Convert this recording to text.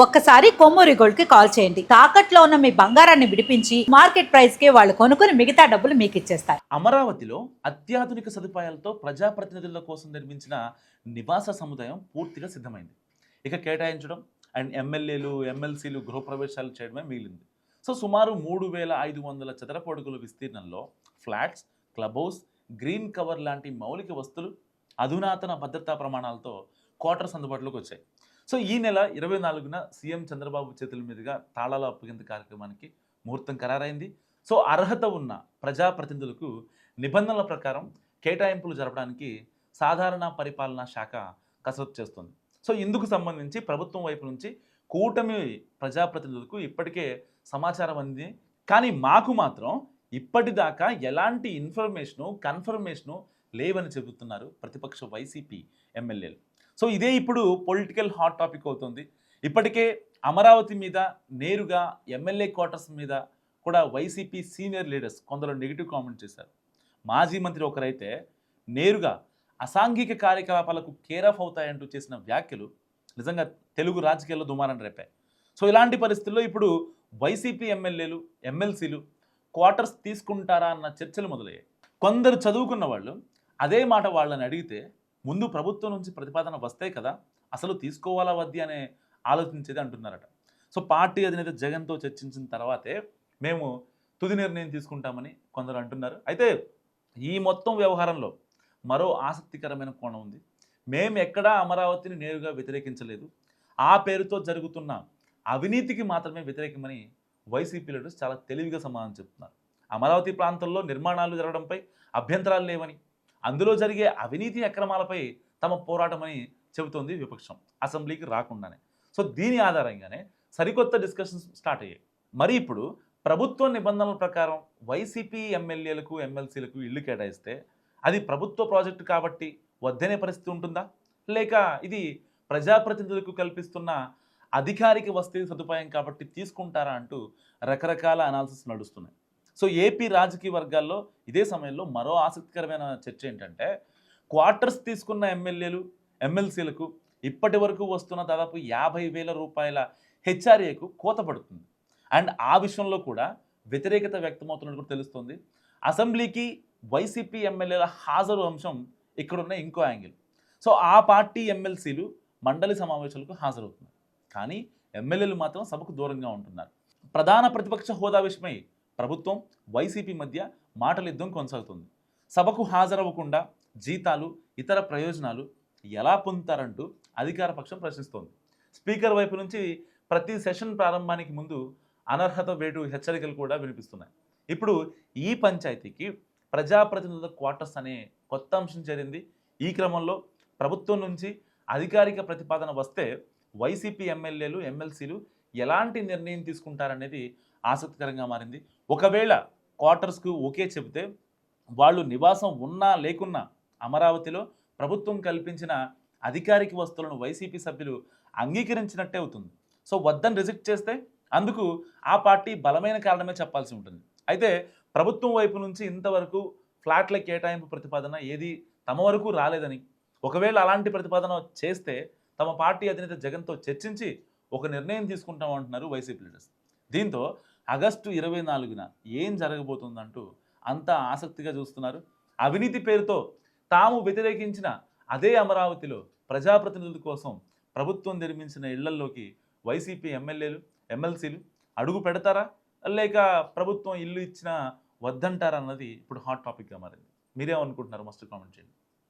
ఒక్కసారి కొమ్మూరి గోల్డ్ కి కాల్ చేయండి. తాకట్లో ఉన్న మీ బంగారాన్ని విడిపించి మార్కెట్ ప్రైస్ కి వాళ్ళు కొనుక్కుని మిగతా డబ్బులు మీకు ఇచ్చేస్తారు. అమరావతిలో అత్యాధునిక సదుపాయాలతో ప్రజాప్రతినిధుల కోసం నిర్మించిన నివాస సముదాయం పూర్తిగా సిద్ధమైంది. ఇక కేటాయించడం అండ్ ఎమ్మెల్యేలు ఎమ్మెల్సీలు గృహప్రవేశాలు చేయడమే మిగిలింది. సో సుమారు 3,500 చదరపు అడుగుల విస్తీర్ణంలో flats, club house, green cover లాంటి మౌలిక వస్తువులు అధునాతన భద్రతా ప్రమాణాలతో క్వార్టర్స్ అందుబాటులోకి వచ్చాయి. సో ఈ నెల 24న సీఎం చంద్రబాబు చేతుల మీదుగా తాళాల అప్పగింత కార్యక్రమానికి ముహూర్తం ఖరారైంది. సో అర్హత ఉన్న ప్రజాప్రతినిధులకు నిబంధనల ప్రకారం కేటాయింపులు జరపడానికి సాధారణ పరిపాలనా శాఖ కసరత్తు చేస్తుంది. సో ఇందుకు సంబంధించి ప్రభుత్వం వైపు నుంచి కూటమి ప్రజాప్రతినిధులకు ఇప్పటికే సమాచారం అంది. కానీ మాకు మాత్రం ఇప్పటిదాకా ఎలాంటి ఇన్ఫర్మేషను కన్ఫర్మేషను లేవని చెబుతున్నారు ప్రతిపక్ష వైసీపీ ఎమ్మెల్యేలు. సో ఇదే ఇప్పుడు పొలిటికల్ హాట్ టాపిక్ అవుతుంది. ఇప్పటికే అమరావతి మీద నేరుగా ఎమ్మెల్యే క్వార్టర్స్ మీద కూడా వైసీపీ సీనియర్ లీడర్స్ కొందరు నెగిటివ్ కామెంట్ చేశారు. మాజీ మంత్రి ఒకరైతే నేరుగా అసాంఘిక కార్యకలాపాలకు కేర్ ఆఫ్ అవుతాయంటూ చేసిన వ్యాఖ్యలు నిజంగా తెలుగు రాజకీయాల్లో దుమారం రేపాయి. సో ఇలాంటి పరిస్థితుల్లో ఇప్పుడు వైసీపీ ఎమ్మెల్యేలు ఎమ్మెల్సీలు క్వార్టర్స్ తీసుకుంటారా అన్న చర్చలు మొదలయ్యాయి. కొందరు చదువుకున్న వాళ్ళు అదే మాట వాళ్ళని అడిగితే ముందు ప్రభుత్వం నుంచి ప్రతిపాదన వస్తే కదా అసలు తీసుకోవాలా వద్ది అనే ఆలోచించేది అంటున్నారట. సో పార్టీ అధినేత జగన్తో చర్చించిన తర్వాతే మేము తుది నిర్ణయం తీసుకుంటామని కొందరు అంటున్నారు. అయితే ఈ మొత్తం వ్యవహారంలో మరో ఆసక్తికరమైన కోణం ఉంది. మేము ఎక్కడా అమరావతిని నేరుగా వ్యతిరేకించలేదు, ఆ పేరుతో జరుగుతున్న అవినీతికి మాత్రమే వ్యతిరేకమని వైసీపీ లీడర్స్ చాలా తెలివిగా సమాధానం చెప్తున్నారు. అమరావతి ప్రాంతంలో నిర్మాణాలు జరగడంపై అభ్యంతరాలు లేవని, అందులో జరిగే అవినీతి అక్రమాలపై తమ పోరాటమని చెబుతోంది విపక్షం అసెంబ్లీకి రాకుండానే. సో దీని ఆధారంగానే సరికొత్త డిస్కషన్స్ స్టార్ట్ అయ్యాయి. మరి ఇప్పుడు ప్రభుత్వ నిబంధనల ప్రకారం వైసీపీ ఎమ్మెల్యేలకు ఎమ్మెల్సీలకు ఇల్లు కేటాయిస్తే అది ప్రభుత్వ ప్రాజెక్టు కాబట్టి వద్దనే పరిస్థితి ఉంటుందా, లేక ఇది ప్రజాప్రతినిధులకు కల్పిస్తున్న అధికారిక వసతి సదుపాయం కాబట్టి తీసుకుంటారా అంటూ రకరకాల అనాలిసిస్ నడుస్తున్నాయి. సో ఏపీ రాజకీయ వర్గాల్లో ఇదే సమయంలో మరో ఆసక్తికరమైన చర్చ ఏంటంటే క్వార్టర్స్ తీసుకున్న ఎమ్మెల్యేలు ఎమ్మెల్సీలకు ఇప్పటి వరకు వస్తున్న దాదాపు 50,000 రూపాయల హెచ్ఆర్ఏకు కోత పడుతుంది. అండ్ ఆ విషయంలో కూడా వ్యతిరేకత వ్యక్తమవుతున్నట్టు కూడా తెలుస్తుంది. అసెంబ్లీకి వైసీపీ ఎమ్మెల్యేల హాజరు అంశం ఇక్కడున్న ఇంకో యాంగిల్. సో ఆ పార్టీ ఎమ్మెల్సీలు మండలి సమావేశాలకు హాజరవుతున్నారు, కానీ ఎమ్మెల్యేలు మాత్రం సభకు దూరంగా ఉంటున్నారు. ప్రధాన ప్రతిపక్ష హోదా విషయమై ప్రభుత్వం వైసీపీ మధ్య మాటల యుద్ధం కొనసాగుతుంది. సభకు హాజరవ్వకుండా జీతాలు ఇతర ప్రయోజనాలు ఎలా పొందుతారంటూ అధికార పక్షం ప్రశ్నిస్తోంది. స్పీకర్ వైపు నుంచి ప్రతి సెషన్ ప్రారంభానికి ముందు అనర్హత వేటు హెచ్చరికలు కూడా వినిపిస్తున్నాయి. ఇప్పుడు ఈ పంచాయతీకి ప్రజాప్రతినిధుల క్వార్టర్స్ అనే కొత్త అంశం చేరింది. ఈ క్రమంలో ప్రభుత్వం నుంచి అధికారిక ప్రతిపాదన వస్తే వైసీపీ ఎమ్మెల్యేలు ఎమ్మెల్సీలు ఎలాంటి నిర్ణయం తీసుకుంటారనేది ఆసక్తికరంగా మారింది. ఒకవేళ క్వార్టర్స్కు ఓకే చెబితే వాళ్ళు నివాసం ఉన్నా లేకున్నా అమరావతిలో ప్రభుత్వం కల్పించిన అధికారిక వస్తువులను వైసీపీ సభ్యులు అంగీకరించినట్టే అవుతుంది. సో వద్దని రిజెక్ట్ చేస్తే అందుకు ఆ పార్టీ బలమైన కారణమే చెప్పాల్సి ఉంటుంది. అయితే ప్రభుత్వం వైపు నుంచి ఇంతవరకు ఫ్లాట్ల కేటాయింపు ప్రతిపాదన ఏది తమ వరకు రాలేదని, ఒకవేళ అలాంటి ప్రతిపాదన చేస్తే తమ పార్టీ అధినేత జగన్తో చర్చించి ఒక నిర్ణయం తీసుకుంటామంటున్నారు వైసీపీ లీడర్స్. దీంతో ఆగస్టు 24న ఏం జరగబోతుందంటూ అంతా ఆసక్తిగా చూస్తున్నారు. అవినీతి పేరుతో తాము వ్యతిరేకించిన అదే అమరావతిలో ప్రజాప్రతినిధుల కోసం ప్రభుత్వం నిర్మించిన ఇళ్లల్లోకి వైసీపీ ఎమ్మెల్యేలు ఎమ్మెల్సీలు అడుగు పెడతారా, లేక ప్రభుత్వం ఇల్లు ఇచ్చినా వద్దంటారా అన్నది ఇప్పుడు హాట్ టాపిక్గా మారింది. మీరేమనుకుంటున్నారు? మస్ట్ కామెంట్ చేయండి.